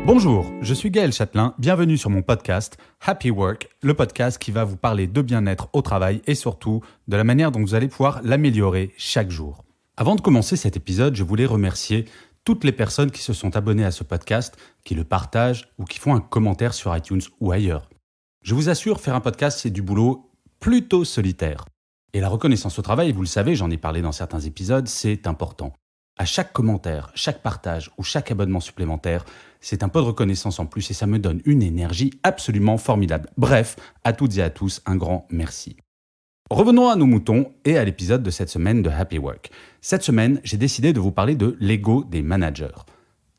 Bonjour, je suis Gaël Châtelain, bienvenue sur mon podcast Happy Work, le podcast qui va vous parler de bien-être au travail et surtout de la manière dont vous allez pouvoir l'améliorer chaque jour. Avant de commencer cet épisode, je voulais remercier toutes les personnes qui se sont abonnées à ce podcast, qui le partagent ou qui font un commentaire sur iTunes ou ailleurs. Je vous assure, faire un podcast, c'est du boulot plutôt solitaire. Et la reconnaissance au travail, vous le savez, j'en ai parlé dans certains épisodes, c'est important. À chaque commentaire, chaque partage ou chaque abonnement supplémentaire, c'est un peu de reconnaissance en plus et ça me donne une énergie absolument formidable. Bref, à toutes et à tous, un grand merci. Revenons à nos moutons et à l'épisode de cette semaine de Happy Work. Cette semaine, j'ai décidé de vous parler de l'ego des managers.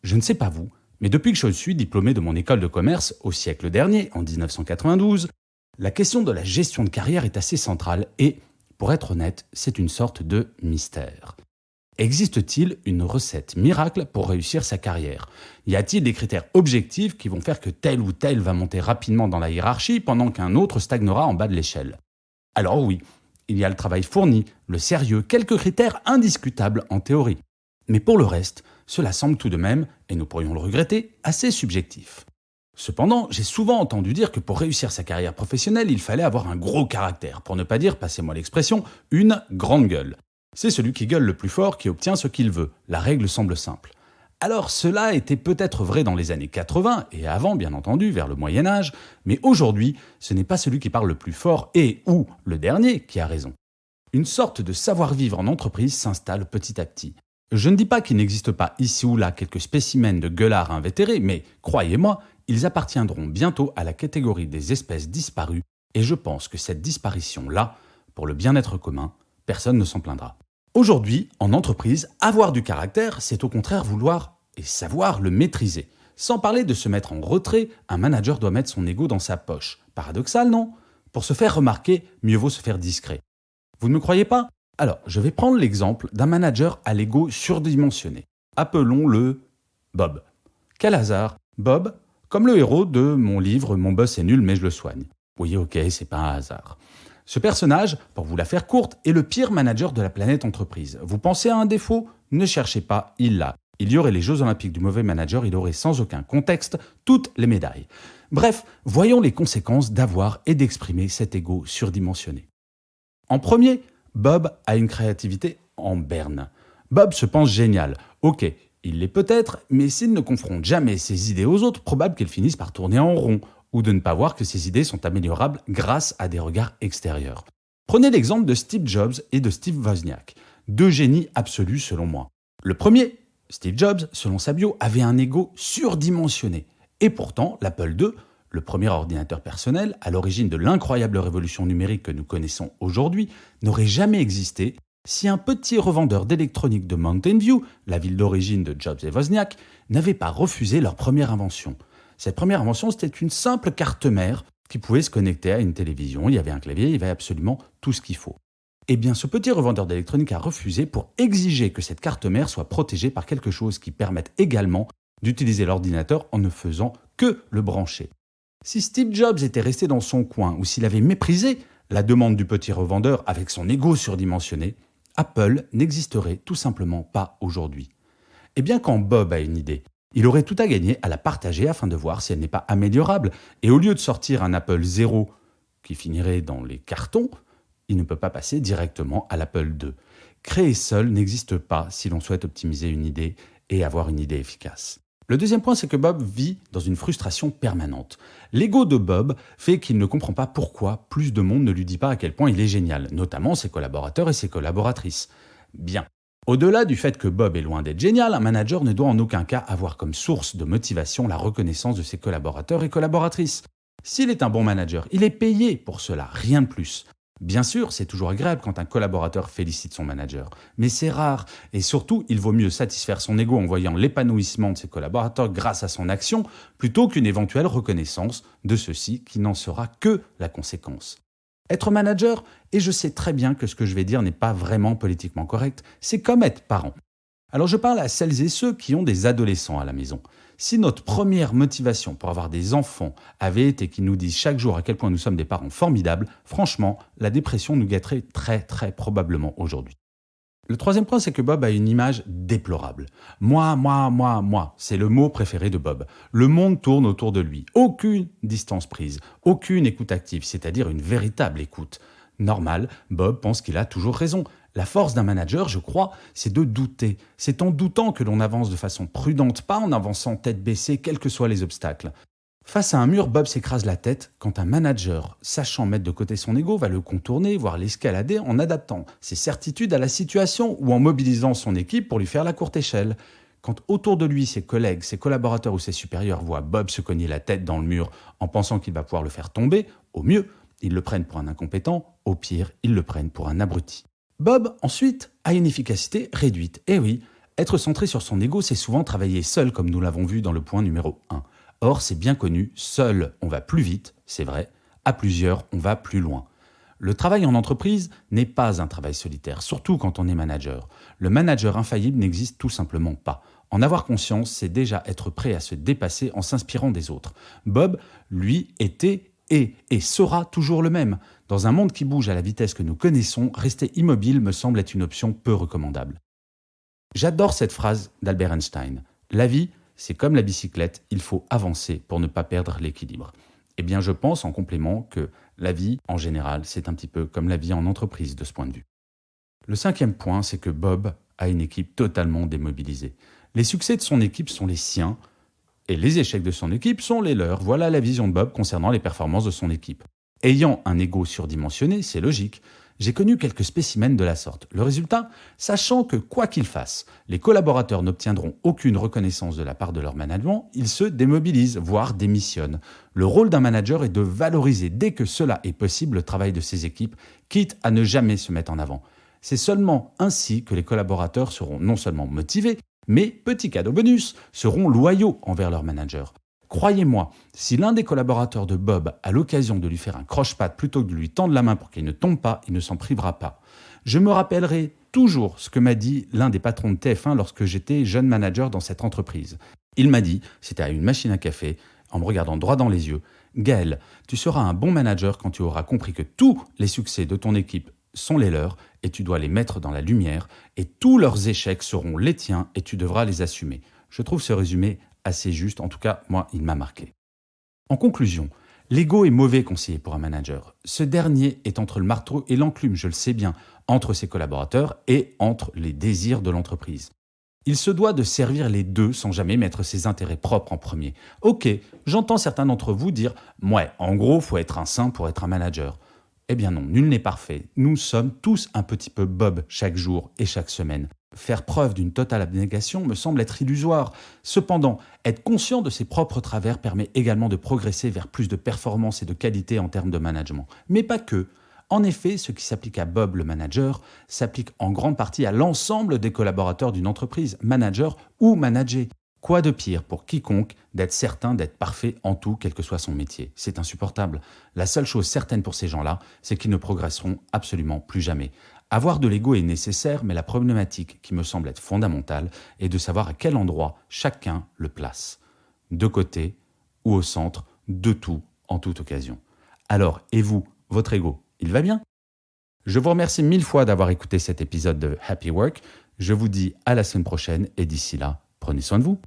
Je ne sais pas vous, mais depuis que je suis diplômé de mon école de commerce au siècle dernier, en 1992, la question de la gestion de carrière est assez centrale et, pour être honnête, c'est une sorte de mystère. Existe-t-il une recette miracle pour réussir sa carrière ? Y a-t-il des critères objectifs qui vont faire que tel ou tel va monter rapidement dans la hiérarchie pendant qu'un autre stagnera en bas de l'échelle ? Alors oui, il y a le travail fourni, le sérieux, quelques critères indiscutables en théorie. Mais pour le reste, cela semble tout de même, et nous pourrions le regretter, assez subjectif. Cependant, j'ai souvent entendu dire que pour réussir sa carrière professionnelle, il fallait avoir un gros caractère, pour ne pas dire, passez-moi l'expression, une grande gueule. C'est celui qui gueule le plus fort qui obtient ce qu'il veut. La règle semble simple. Alors cela était peut-être vrai dans les années 80 et avant bien entendu vers le Moyen-Âge, mais aujourd'hui ce n'est pas celui qui parle le plus fort et ou le dernier qui a raison. Une sorte de savoir-vivre en entreprise s'installe petit à petit. Je ne dis pas qu'il n'existe pas ici ou là quelques spécimens de gueulards invétérés, mais croyez-moi, ils appartiendront bientôt à la catégorie des espèces disparues et je pense que cette disparition-là, pour le bien-être commun, personne ne s'en plaindra. Aujourd'hui, en entreprise, avoir du caractère, c'est au contraire vouloir et savoir le maîtriser. Sans parler de se mettre en retrait, un manager doit mettre son ego dans sa poche. Paradoxal, non ? Pour se faire remarquer, mieux vaut se faire discret. Vous ne me croyez pas ? Alors, je vais prendre l'exemple d'un manager à l'ego surdimensionné. Appelons-le Bob. Quel hasard ? Bob, comme le héros de mon livre « Mon boss est nul mais je le soigne ». Oui, ok, c'est pas un hasard. Ce personnage, pour vous la faire courte, est le pire manager de la planète entreprise. Vous pensez à un défaut ? Ne cherchez pas, il l'a. Il y aurait les Jeux Olympiques du mauvais manager, il aurait sans aucun contexte toutes les médailles. Bref, voyons les conséquences d'avoir et d'exprimer cet ego surdimensionné. En premier, Bob a une créativité en berne. Bob se pense génial. Ok, il l'est peut-être, mais s'il ne confronte jamais ses idées aux autres, probable qu'elles finissent par tourner en rond, ou de ne pas voir que ses idées sont améliorables grâce à des regards extérieurs. Prenez l'exemple de Steve Jobs et de Steve Wozniak, deux génies absolus selon moi. Le premier, Steve Jobs, selon sa bio, avait un ego surdimensionné. Et pourtant, l'Apple II, le premier ordinateur personnel, à l'origine de l'incroyable révolution numérique que nous connaissons aujourd'hui, n'aurait jamais existé si un petit revendeur d'électronique de Mountain View, la ville d'origine de Jobs et Wozniak, n'avait pas refusé leur première invention. Cette première invention, c'était une simple carte mère qui pouvait se connecter à une télévision. Il y avait un clavier, il y avait absolument tout ce qu'il faut. Eh bien, ce petit revendeur d'électronique a refusé pour exiger que cette carte mère soit protégée par quelque chose qui permette également d'utiliser l'ordinateur en ne faisant que le brancher. Si Steve Jobs était resté dans son coin ou s'il avait méprisé la demande du petit revendeur avec son ego surdimensionné, Apple n'existerait tout simplement pas aujourd'hui. Eh bien, quand Bob a une idée, il aurait tout à gagner à la partager afin de voir si elle n'est pas améliorable. Et au lieu de sortir un Apple 0 qui finirait dans les cartons, il ne peut pas passer directement à l'Apple 2. Créer seul n'existe pas si l'on souhaite optimiser une idée et avoir une idée efficace. Le deuxième point, c'est que Bob vit dans une frustration permanente. L'ego de Bob fait qu'il ne comprend pas pourquoi plus de monde ne lui dit pas à quel point il est génial, notamment ses collaborateurs et ses collaboratrices. Bien. Au-delà du fait que Bob est loin d'être génial, un manager ne doit en aucun cas avoir comme source de motivation la reconnaissance de ses collaborateurs et collaboratrices. S'il est un bon manager, il est payé pour cela, rien de plus. Bien sûr, c'est toujours agréable quand un collaborateur félicite son manager, mais c'est rare et surtout, il vaut mieux satisfaire son ego en voyant l'épanouissement de ses collaborateurs grâce à son action plutôt qu'une éventuelle reconnaissance de ceux-ci qui n'en sera que la conséquence. Être manager, et je sais très bien que ce que je vais dire n'est pas vraiment politiquement correct, c'est comme être parent. Alors je parle à celles et ceux qui ont des adolescents à la maison. Si notre première motivation pour avoir des enfants avait été qu'ils nous disent chaque jour à quel point nous sommes des parents formidables, franchement, la dépression nous guetterait très très probablement aujourd'hui. Le troisième point, c'est que Bob a une image déplorable. Moi, c'est le mot préféré de Bob. Le monde tourne autour de lui. Aucune distance prise, aucune écoute active, c'est-à-dire une véritable écoute. Normal, Bob pense qu'il a toujours raison. La force d'un manager, je crois, c'est de douter. C'est en doutant que l'on avance de façon prudente, pas en avançant tête baissée, quels que soient les obstacles. Face à un mur, Bob s'écrase la tête quand un manager, sachant mettre de côté son ego, va le contourner, voire l'escalader en adaptant ses certitudes à la situation ou en mobilisant son équipe pour lui faire la courte échelle. Quand autour de lui, ses collègues, ses collaborateurs ou ses supérieurs voient Bob se cogner la tête dans le mur en pensant qu'il va pouvoir le faire tomber, au mieux, ils le prennent pour un incompétent, au pire, ils le prennent pour un abruti. Bob, ensuite, a une efficacité réduite. Eh oui, être centré sur son ego, c'est souvent travailler seul, comme nous l'avons vu dans le point numéro 1. Or, c'est bien connu, seul, on va plus vite, c'est vrai, à plusieurs, on va plus loin. Le travail en entreprise n'est pas un travail solitaire, surtout quand on est manager. Le manager infaillible n'existe tout simplement pas. En avoir conscience, c'est déjà être prêt à se dépasser en s'inspirant des autres. Bob, lui, était et sera toujours le même. Dans un monde qui bouge à la vitesse que nous connaissons, rester immobile me semble être une option peu recommandable. J'adore cette phrase d'Albert Einstein. La vie, c'est comme la bicyclette, il faut avancer pour ne pas perdre l'équilibre. Eh bien, je pense en complément que la vie, en général, c'est un petit peu comme la vie en entreprise de ce point de vue. Le cinquième point, c'est que Bob a une équipe totalement démobilisée. Les succès de son équipe sont les siens et les échecs de son équipe sont les leurs. Voilà la vision de Bob concernant les performances de son équipe. Ayant un ego surdimensionné, c'est logique. J'ai connu quelques spécimens de la sorte. Le résultat, sachant que quoi qu'ils fassent, les collaborateurs n'obtiendront aucune reconnaissance de la part de leur management, ils se démobilisent, voire démissionnent. Le rôle d'un manager est de valoriser dès que cela est possible le travail de ses équipes, quitte à ne jamais se mettre en avant. C'est seulement ainsi que les collaborateurs seront non seulement motivés, mais, petit cadeau bonus, seront loyaux envers leur manager. Croyez-moi, si l'un des collaborateurs de Bob a l'occasion de lui faire un croche-patte plutôt que de lui tendre la main pour qu'il ne tombe pas, il ne s'en privera pas. Je me rappellerai toujours ce que m'a dit l'un des patrons de TF1 lorsque j'étais jeune manager dans cette entreprise. Il m'a dit, c'était à une machine à café, en me regardant droit dans les yeux, « Gaël, tu seras un bon manager quand tu auras compris que tous les succès de ton équipe sont les leurs et tu dois les mettre dans la lumière et tous leurs échecs seront les tiens et tu devras les assumer. » Je trouve ce résumé assez juste, en tout cas, moi, il m'a marqué. En conclusion, l'ego est mauvais conseiller pour un manager. Ce dernier est entre le marteau et l'enclume, je le sais bien, entre ses collaborateurs et entre les désirs de l'entreprise. Il se doit de servir les deux sans jamais mettre ses intérêts propres en premier. Ok, j'entends certains d'entre vous dire « Ouais, en gros, faut être un saint pour être un manager ». Eh bien non, nul n'est parfait. Nous sommes tous un petit peu Bob chaque jour et chaque semaine. Faire preuve d'une totale abnégation me semble être illusoire. Cependant, être conscient de ses propres travers permet également de progresser vers plus de performance et de qualité en termes de management. Mais pas que. En effet, ce qui s'applique à Bob le manager s'applique en grande partie à l'ensemble des collaborateurs d'une entreprise, manager ou manager. Quoi de pire pour quiconque d'être certain d'être parfait en tout, quel que soit son métier? C'est insupportable. La seule chose certaine pour ces gens-là, c'est qu'ils ne progresseront absolument plus jamais. Avoir de l'ego est nécessaire, mais la problématique qui me semble être fondamentale est de savoir à quel endroit chacun le place. De côté ou au centre, de tout, en toute occasion. Alors, et vous, votre ego, il va bien? Je vous remercie 1000 fois d'avoir écouté cet épisode de Happy Work. Je vous dis à la semaine prochaine et d'ici là, prenez soin de vous.